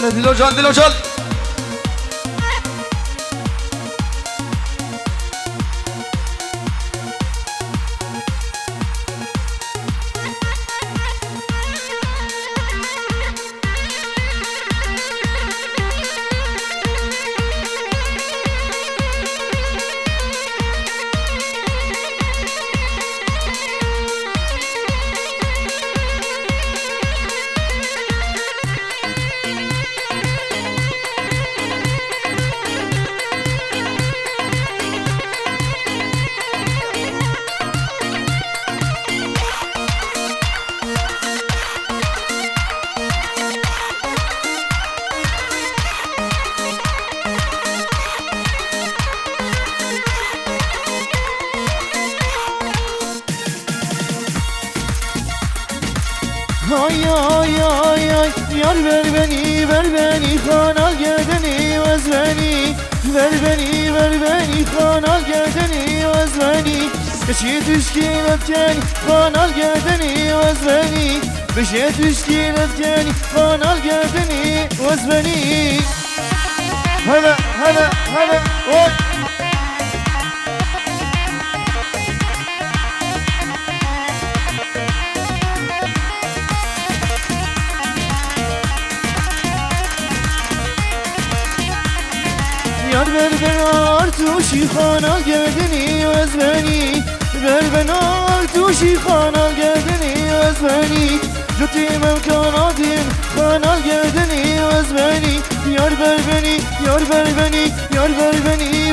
من دلو جان دلو جان Ay ay ay ay yar ver beni kanal gerdeni vaz beni ver beni kanal gerdeni vaz beni beşe düşkin ötken kanal gerdeni vaz beni beşe düşkin ötken kanal gerdeni vaz beni hada oy Yar ver ben artuşi kanal gerdeni öz beni ver ben artuşi kanal gerdeni öz beni Jutimem kanadim kanal gerdeni öz beni Yar ver beni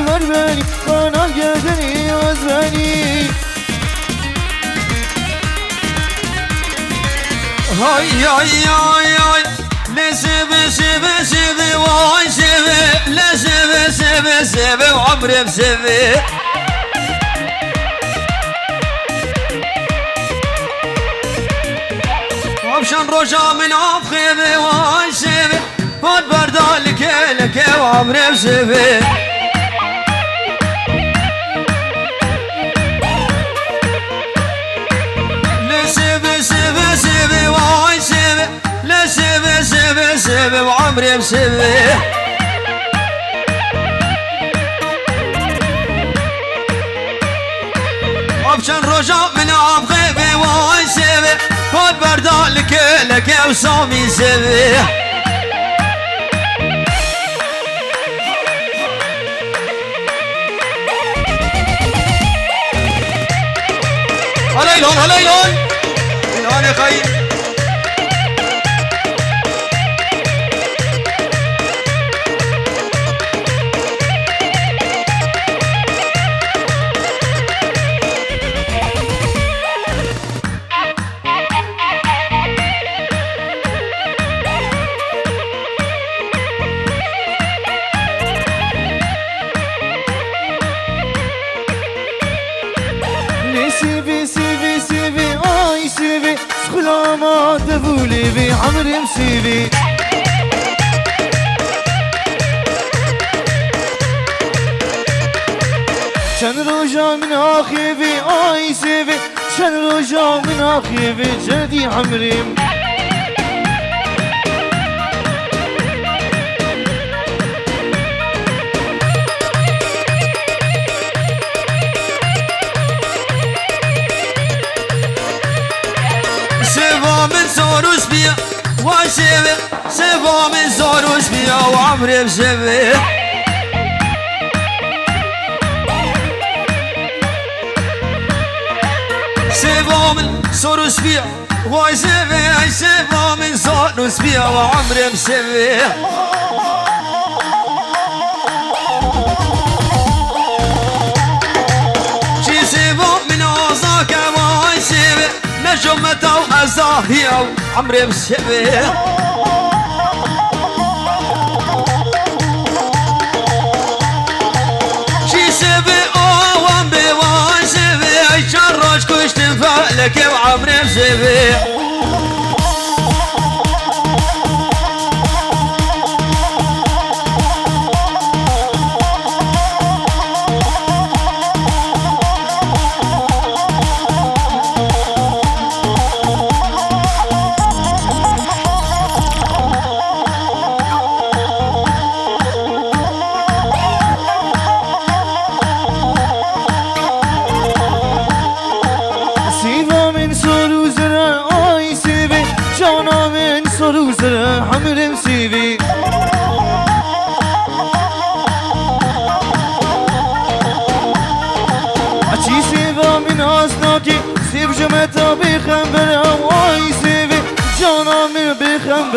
ver beni kanal gerdeni öz beni Ay ay ay ay Le seve seve seve vay seve Le seve seve seve عمري بسeve وابشن رجا من عفخيبه واي سeve فات بردالك لك وعمري بسeve Le seve seve seve vay seve Le seve seve seve وعمري بسeve ابشن رجا من عفخيبه واي سeve فات بردالك لك وصامي سeve هليلون هليلون الآن يا خي سيفي اي سيفي سخلامة دفولي بي عمري مسيفي شن رجا من اخيفي اي سيفي شن رجا من اخيفي جدي عمري من زاروش بیا واشوه سوا من زاروش بیا و عمري بشوه سوا من زاروش بیا واشوه سوا من زاروش بیا و عمري بشوه چی سوا من آزاک واشوه نجمته وأزاهية وعمري بشبه شي سبي وام بوان سبي شرج كش تنفعلك وعمري بشبه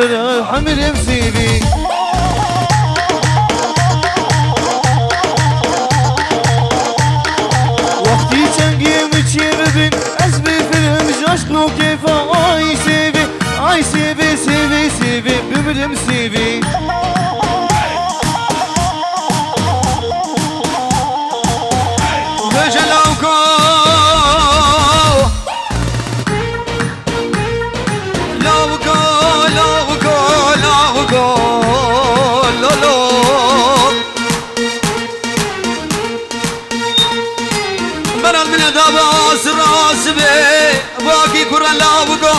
برا حمر بسيبي وقتی چنگی مچی ببین از بفرم جاشقو کیفا آی سیبی سیبی ببرم سیبی بجلوكو لوكو لوكو لوكو لولو برا من داباس راس بي باقي كرة لوكو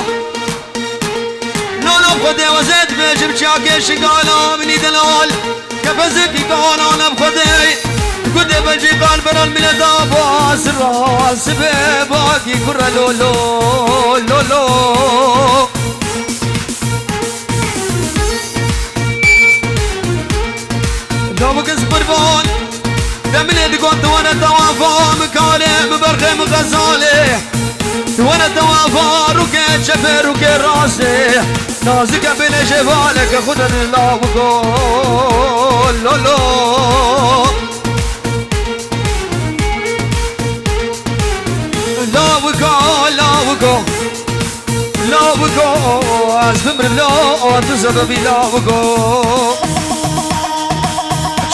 لولو خدي وزيت بجيب شاكي شقالا مني دلال كفزتي كانا بخدي قد بجي قلب الملة داباس راس بي باقي كرة لولو لولو لوك سبربون دمني كنت وانا توافا مكالي ببرخم غزالي وانا توافا روكي شفي روكي راسي نازك بين جبالك خدني لوكو لولو لوكو أزمر بلو تزر بي لوكو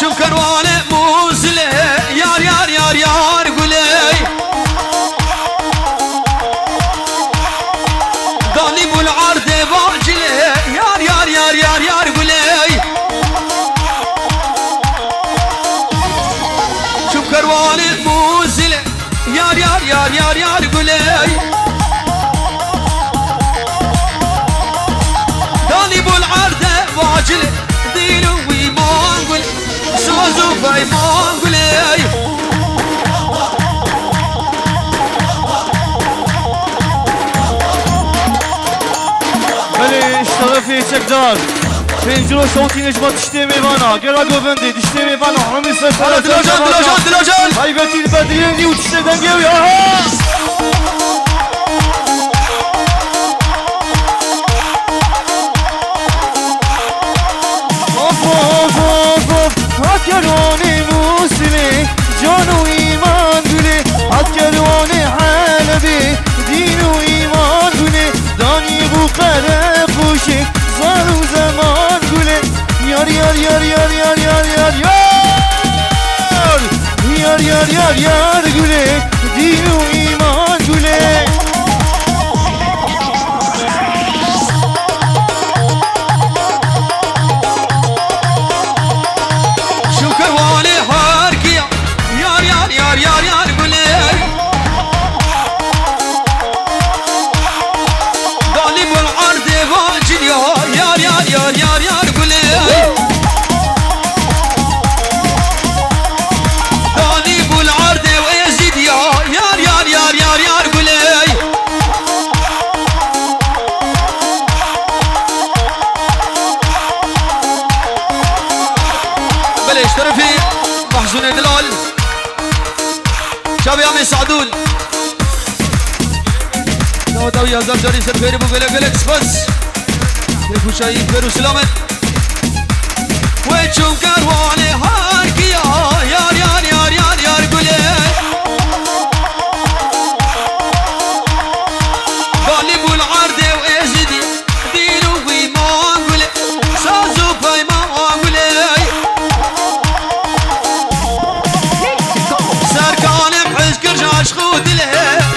شوف كرواني موزلي يار قولي ظالم العرض باجلي يار قولي شوف كرواني موزلي يار قولي طالب العرض واجل دينو ويمان قول سوزو بايمان قولي بله اشتغل في چکدار پنجرو صوتی نجمه تشتی میوانا گرا گووندی تشتی میوانا همی سفر دلوجان حیبتی بدرینی و تشتی دنگیوی آها هاتكروني موسمي جانو إيمان قولي هاتكروني حالبي دينو إيمان قولي داني بو قرقوشي ظالو زمان قولي يار قولي دينو إيمان قولي يار قولي ظالم العرض واجل يار قولي ظالم العرض ويزيد يار قولي بلش ترفي محزون دلال شابي عمي سعدول داود ويا زرجري سرفيري بو جلكس بس كيفو شايف بيرو سلامت ويتشوم كرواني هاركيا يار قولي غالب العرض وازدي دينو ويمان قولي سازو بايمان قولي سركان بحس كرجاش خود له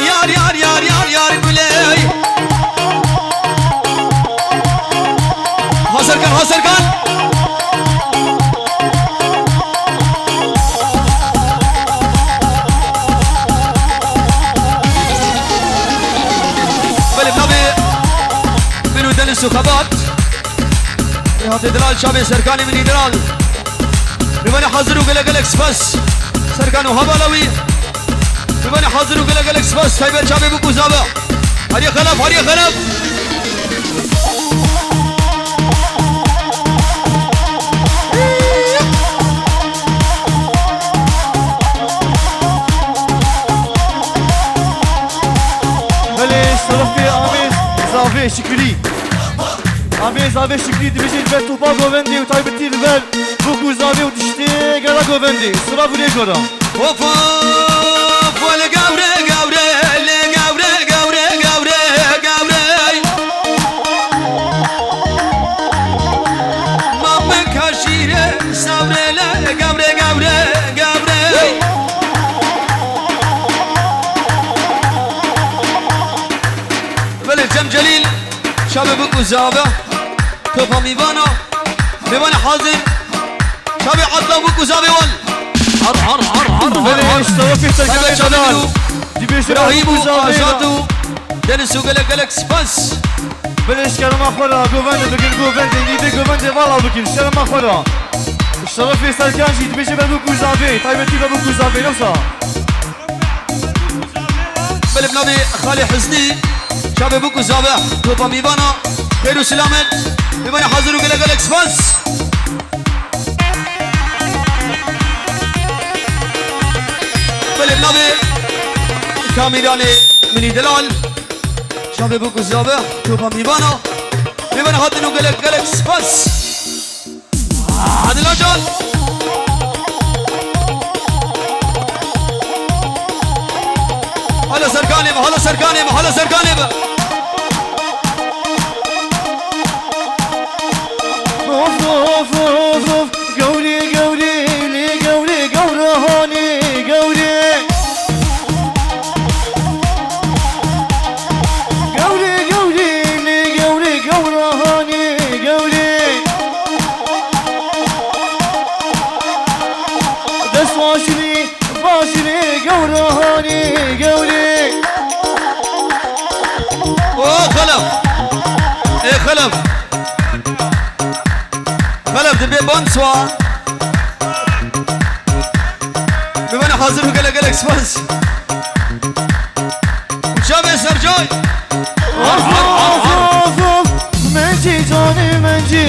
يار قولي ها سركان بلي بنابي منو دنس وخبات يهات دلال شابي سركاني مني دلال بماني حاضروا جلكس بس سركانو هبالوي بماني حاضروا جلكس بس تايبر شابي بو زابا هري خلف شكري Abi zabe şükri dibişir ve tuba govendi u taybeti ver. Bu kuzabe u dişte gala govendi. Sıra buraya göre. Hop hop vale gavre gavre le gavre gavre gavre gavre Mamme kaşire savrele gavre gavre gavre Böyle Cem Celil şabe bu kuzabe Topa mivana mivana hazır şabe adla bu kuzabe ol Har har har har Böyle iştarafi terkeme kadar. Dibişir İbrahim bu kuzabe. Azadu Denisu gelek gelek spas Böyle işkarama khora govendi bugün govendi. Nide govendi valla bugün işkarama khora. İştarafi serkanji dibişir bu kuzabe. Taybeti bu kuzabe yoksa. Böyle bnabi Khali Hızni Şabe bu kuzabe Topa mivana Khairu selamet Mivana hazır gelek gelek spas Böyle bnabi Kamirani Mini Delal Şabe bu kuzabe Topa mivana Mivana hazır gelek gelek spas Hadi lan can هلا سرقانب هلا سرقانب هلا سرقانب Of of of of Gavri gavri li gavri gavrahani gavri Gavri gavri li gavri gavrahani gavri Dest başını gavrahani gavri اوه خلف ايه خلف خلف دبي بانسوا بمن حاضر وقال لك اكسبانس شابه سرجاي Of of of Menci zalim menci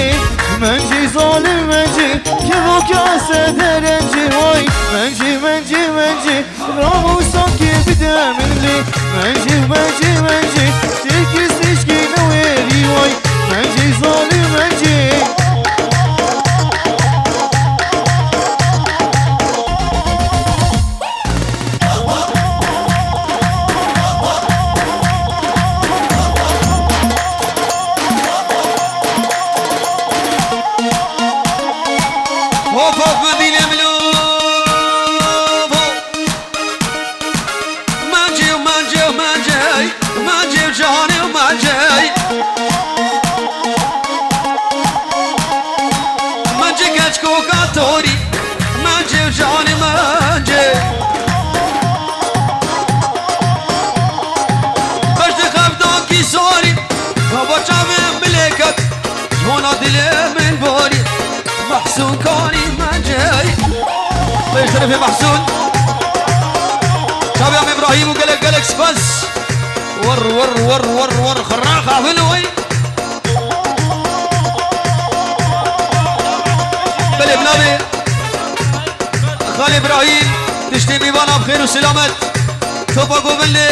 Menci zalim menci Ki bu kase derenci Vay menci menci menci Ramu sanki bir demirli Menci menci menci Sekiz seçkine veri Vay menci zalim menci هوب هوب مدينة ملوب مانجي ومانجي ومانجي مانجي وجاني ومانجي مانجي كاتشكو كاتوري مانجي وجاني مانجي باش تخاف دوكي سوري بابا جامي ملكك جوانا دلي من بوري محسون كوني ما جاي طيب في محسون شاب عم ابراهيم وقلق قلق سبس ور ور ور ور ور خراخة فلوي بلي بنابي خالي ابراهيم تشتي ميبانا بخير وسلامت توبا قوبلي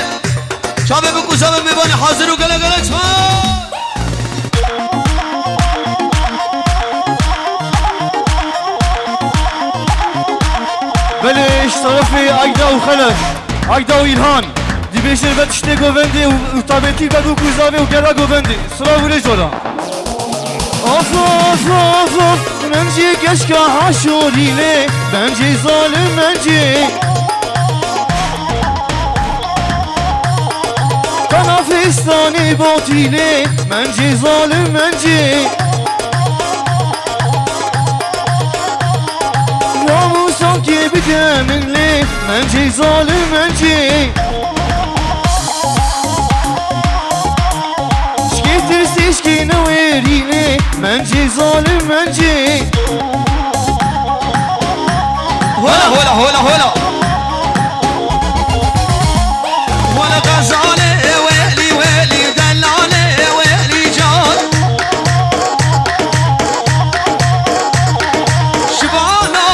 شاب بكو سبب ميبانا حاضر وقلق قلق سبس بلش طرفي عقدة وخلف عقدة وإلهان دي بيشر بتشتي قوبندي وطابتي بدو كوزابي وقرا قوبندي صلاة ورجولا Of of of of Menci keşke haşuriyle Menci zalim menci Kanafistani botile Menci zalim menci Namusan ki bir deminli Menci zalim menci Şgetir seçkine verine Menci zalim menci هلا هلا هلا هلا ولا غزالة ويلي ويلي دلالة ويلي جان شبانا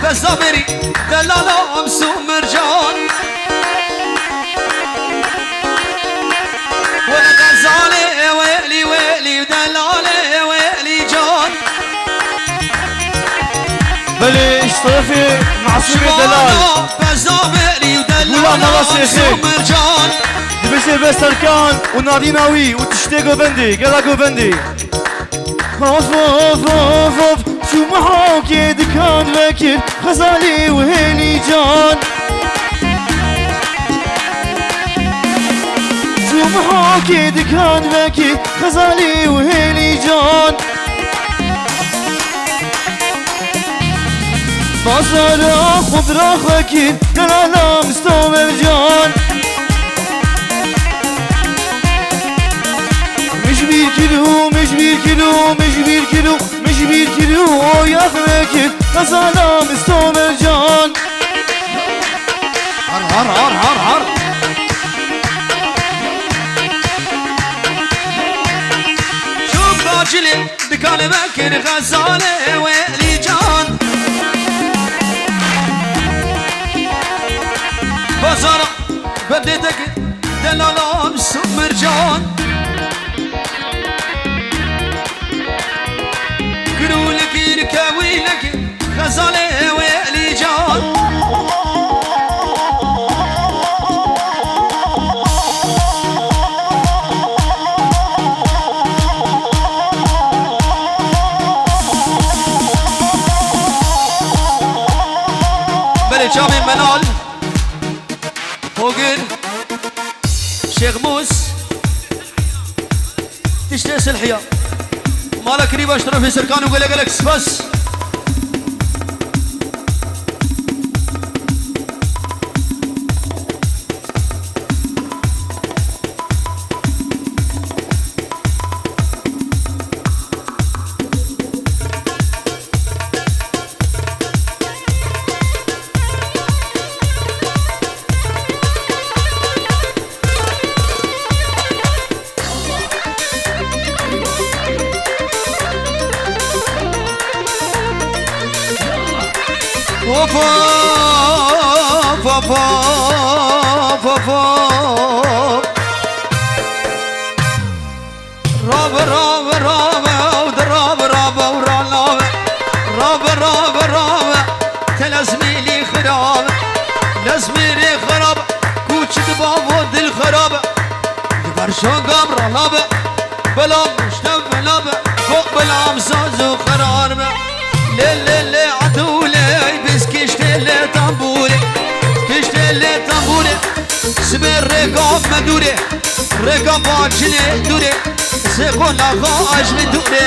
بزمري دلالة أمسو مرجان ولا غزالة ويلي ويلي دلالة طرفي معصوم الدلال ولا مراسي مرجان دبشي بسركان وناريناوي وتشتي قوفندي قلا قوفندي اوف اوف اوف اوف شو محاكي دكان فكر غزالي وهيلي جان شو محاكي دكان فكر غزالي وهيلي جان بازارا خضرا خكين دلالا مستوى الجان مش بير كيلو مش بير كيلو مش بير كيلو مش بير كيلو يا خكين غزالا مستوى الجان هر هر هر هر هر شوف راجلي دكان بكر غزالة ويلي جان بازارة بديتك دلالا مسوق مرجان قولك يركاوي لك غزالة ويلي جان بلي جامي منال فوقين شيخ موس تشتي سلحية مالك ريبة اشترى في سركان وقال لك بس بلا مشتف لابا فوق بالعمساز وخراربا لي عدولي بس كشتلي طنبولي كشتلي طنبولي سبر رقاب مدوري رقاب عجلي دوري سيقول لغا عجلي دوري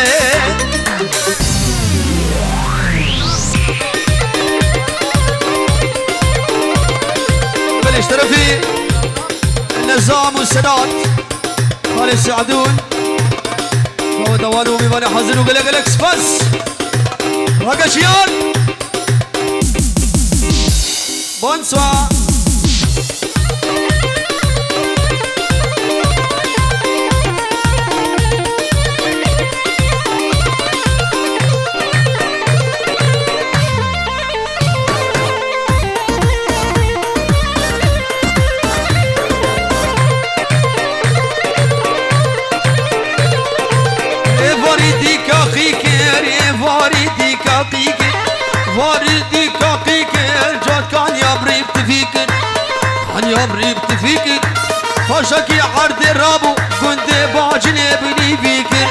بلش ترفي النظام والسداد خالي السعدون هو دوانو بيباني حزن وقلق الاكس بس رقا شيان بونسوا واردي كاقيك الجاد كان يبري بتفيكن كان يبري بتفيكن فاشكي عرض الرابو كنت باجني بني فيكن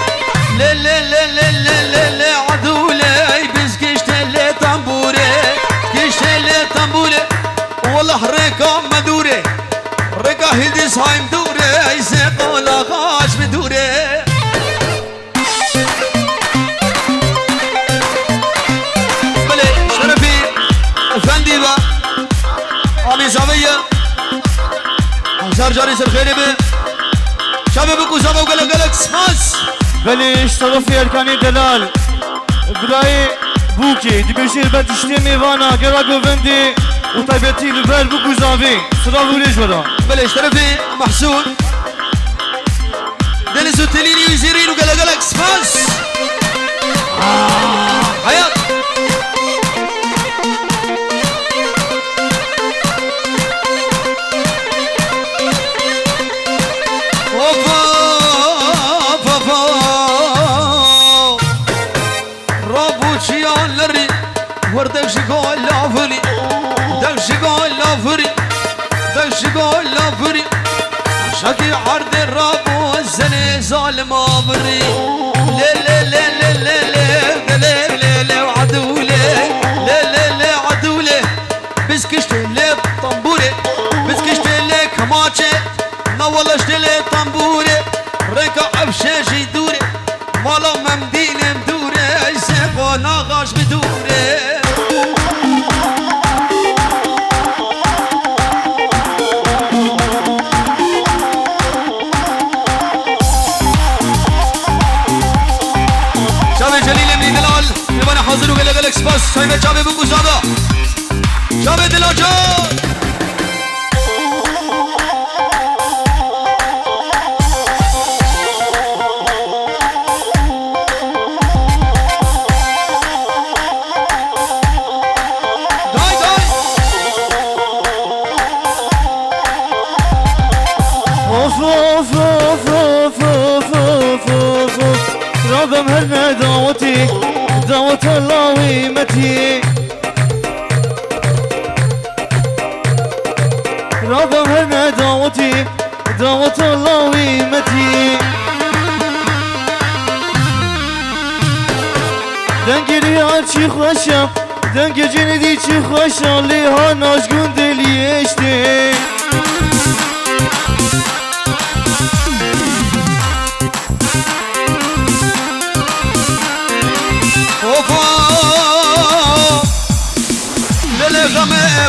لا عدولي بس كشتلي طنبوري كشتلي طنبوري والله ريكا مدوري ريكا هيدس هايم دوري يسيقو لغاش بدوري افندي با عامي زاوية هزار جاري سرخيري بي شابي بكو زاوة وقلق سماس بلي اشتغفي الكاني دلال براي بوكي دبشير بتشتي ميوانا قرا قوفندي وطيبتي لبال بكو زاوي صرافو ليش ولا بلي اشترفي محسون دنس وتليني ويزيرين وقلق سماس حياة وردك شكول شكي عرض الرب والزني ظالم عمري لي لي لي لي لي لي لي لي لي وعدولي لي لي لي عدولي بسكشتي لي طنبوري بسكشتي لي كماتشي نولشتي لي طنبوري ريكا عبشاشي دوري مالا ممدين مدوري سيقو ناغاش بدوري جليل من دلال يبان حاضر وقال لك اكسباس شايف شابي بوكو زادا شابي دلال جان داي داي اوف اوف اوف اوف اوف اوف اوف اوف رابم هرنا دعوتي دعوة الله ويمتي رابم هرنا دعوتي دعوة الله ويمتي دنگری ها چی خوشم دنگ جندی چی خوشم لیها ناشگون دلیشتی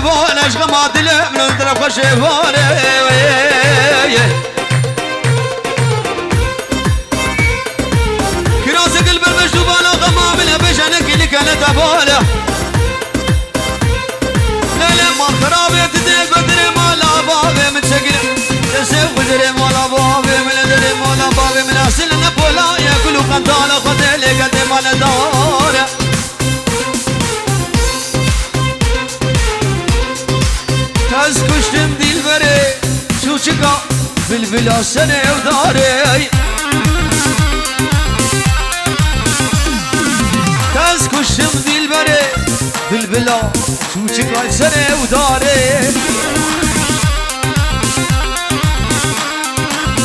وانا غما دلم نضرب خشفاني كراس قلب المشدوب انا غما من بشنك اللي كانت اباله لا لا ما خرابي تدري قدري ما لا بابي متسقل تسيب قدري ما لا بابي من ادري ما لا بابي من اصل نبولا ياكلوا قنطاله قدري قد ما نداره تاز كشتم دلبري شو شكا بالبلا سنة وداري تاز كشتم دلبري بالبلا شو شكا سنة وداري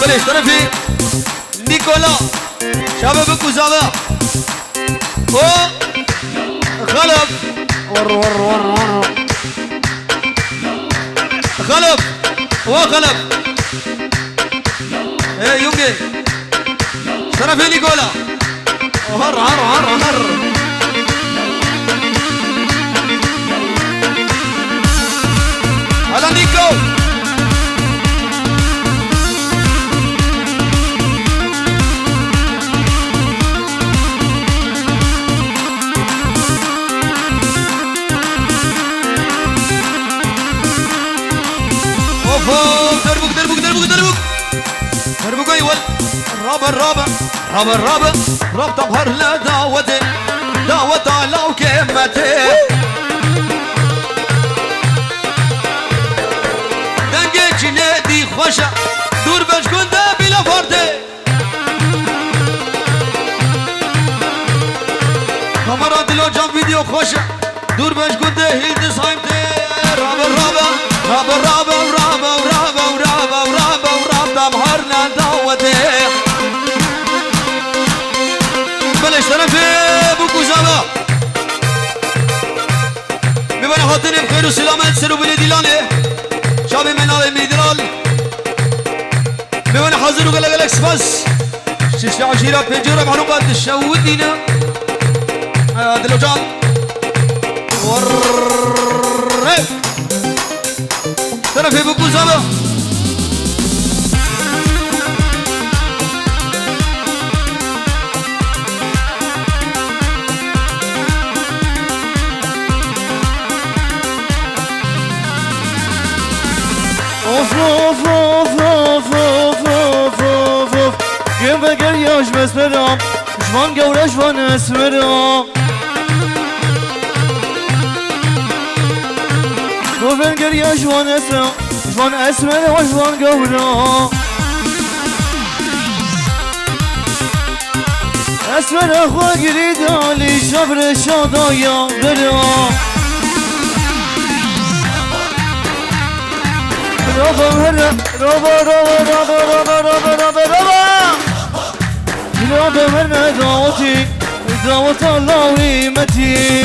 بلش طرفي نيكولا شباب كوزالا او غلب ور ور ور ور غلب وغلب ايه يونجي طرفي نيكولا هر هر هر هر هلا نيكو دربك دربك دربك دربك دربك ايوه الرابع الرابع الرابع الرابع رابط بهر لا دعوتي دعوة على وكمتي دنجيك نادي خوشة دور باش كنت بلا فردي كاميرات لو جام فيديو خوشة دور باش كنت هيلد صايمتي رابع الرابع رابع الرابع ورابع ورابع ورابع ورابع ورابع بهرنا دعوتي بلش طرفي بوكو زالا ببني خاطري بخير وسلامة سرو بلدي لاني شابي من على ميدرال ببني حاضر وقال لك سباس ششت عشيرة بيجورة بحنوقات الشودينا هذا لو جان ورّيب طرفي بوكو زالا اوف اوف اوف اوف اوف اوف اوف اوف گم بگر یاش بس بدم جوان گوره جوان اسمرم گوبن گر یا جوان اسمرم جوان اسمرم و جوان گوره اسمر خوا گری دالی شبر شادایا برم رابا هلا رابا رابا رابا رابا رابا رابا رابا رابا هلا دعوتي دعوت الله ويمتي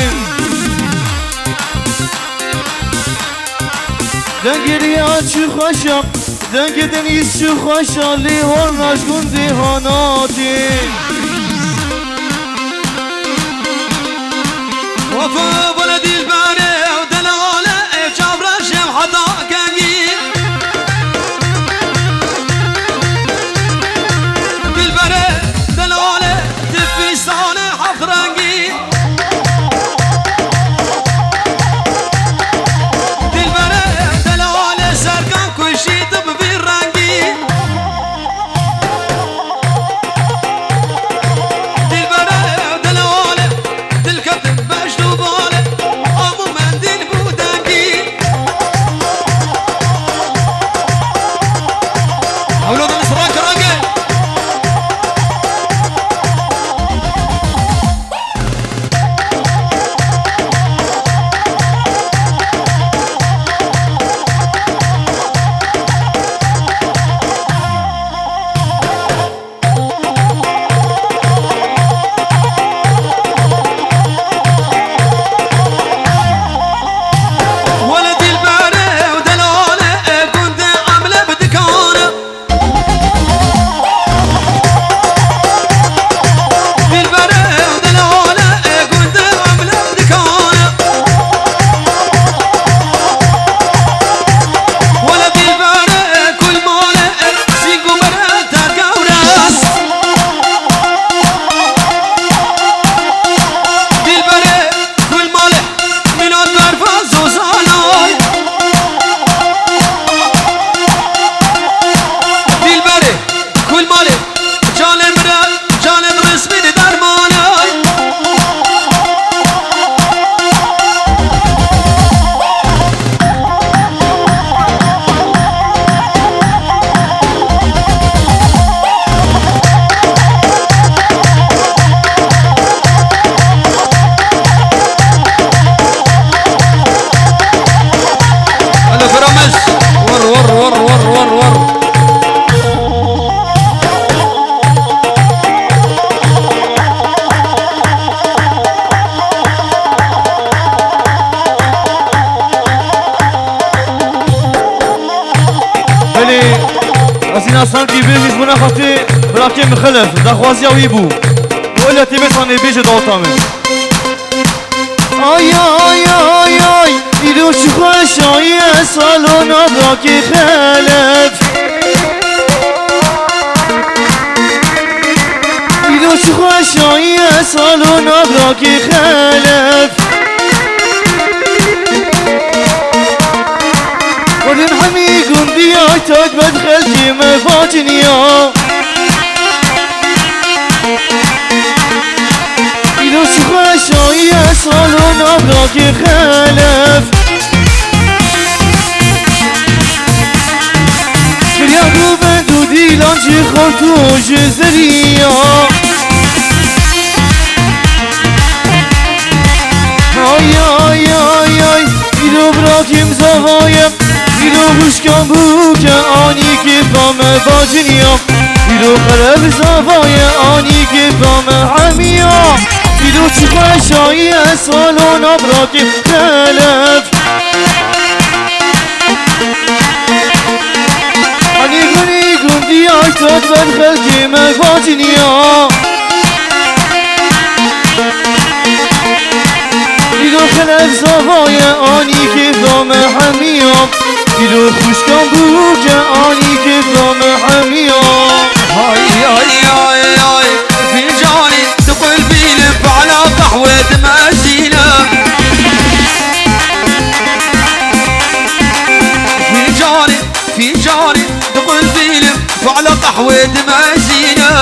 دنگریات شو خوشم دنگ دنیز شو خوشم لی هر نشکن دیهاناتی وفا بلدي الباري ودلالة جاب رشم حدا كنجي بالباري دلالة تفيستانة حفرنجي بالباري دلالة سرقان كوشي تببي رنجي بالباري دلالة دلكتب اصلا کی بیش بنا خاطی براکی مخلف دخوازی اوی بو ولی تیمتان بیش داوتامه آی آی آی آی ایدو چی خوشایی سالون براکی خلف ایدو چی خوشایی سالون براکی خلف ودن حمی گندی های تاک بدخل تیم باجنیا ایدو چی خوشایی سالون براکی خلف کریا رو بندو دیلان چی خورتو جزریا آی آی آی آی ایدو براکیم زوایم ایدو خوشکم بو که آنی که بام باجنیا ایدو خرب زوای آنی که بام همیا ایدو چی خوشایی سالون براکیم خلف آنی گونی گوندی های تاد بدخل که باجنیا ایدو خلف زوای آنی که بام همیا ایدو خوشکم بو که آنی که بام همیا هاي هاي هاي هاي في جاني تقول بيلف على قهوة مازينة في جاني تقول بيلف على قهوة مازينة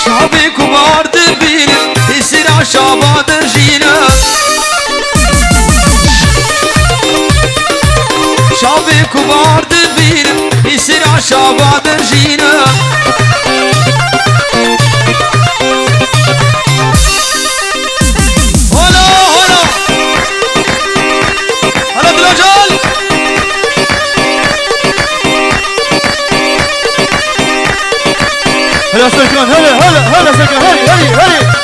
شعبي كبار دبيلف يصير عشابات رجينا شعبي كبار دبير يصير عشابات رجينا هلا هلا يا سركان هلا سركان هلي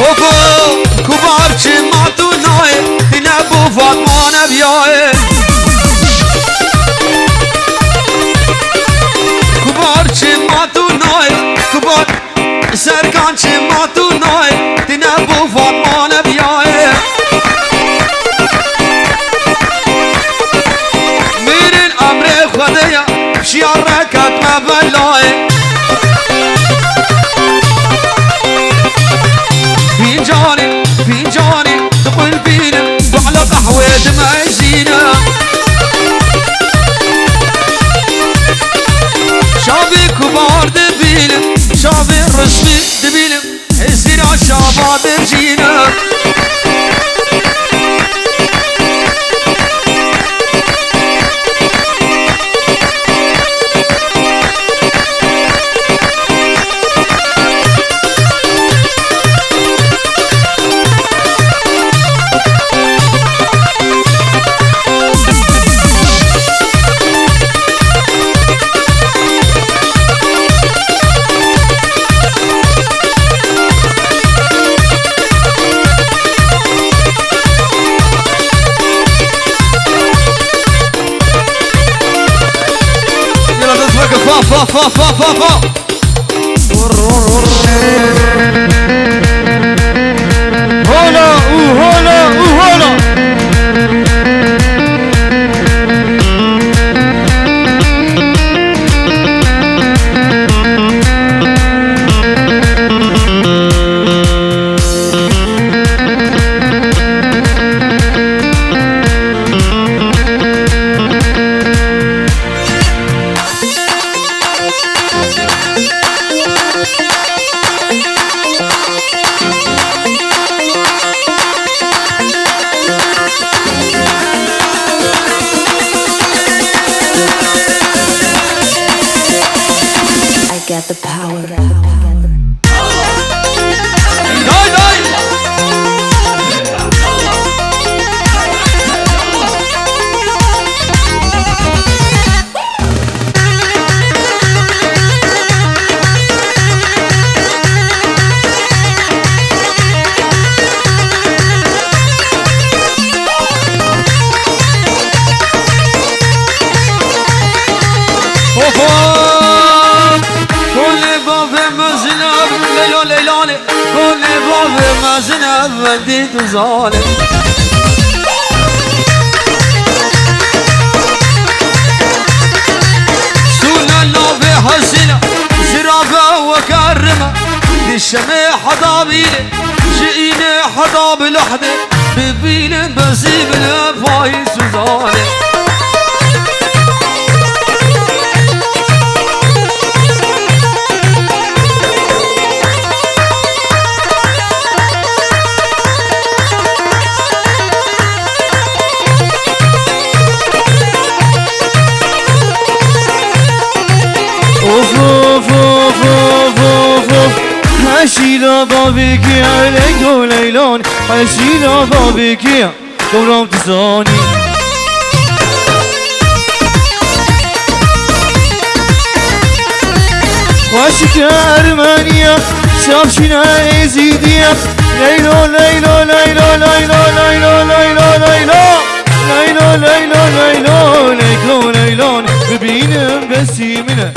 وفو كبار جمعتو ناي تنبو فاطمان بياي كبار جمعتو ناي كبار سركان جمعتو ناي تنبو فاطمان بياي ميرن امر خديا شياركت ما بلاي فنجاني تقول فينا وعلى قهوة مايزينا شافي كبار دبينا شافي الرسمي دبينا الزنا شابات بجينا فا هولا Get the power. كل باب ما زنب بديت ظالم سونا النوبة حسنة زرافة وكرمة للشمع حضابيلة جئينا حضاب لحظة ببيلة بسيبنا فايس وظالم حشيلا بابك يا ليلو ليلون حشيلا بابك يا دورام تزاني واشك أرمانيا شابشنا يزيديا ليلو ليلو ليلو ليلو ليلو ليلو ليلو ليلو ليلو ليلو ليلو ليلو ببينم بسيمنا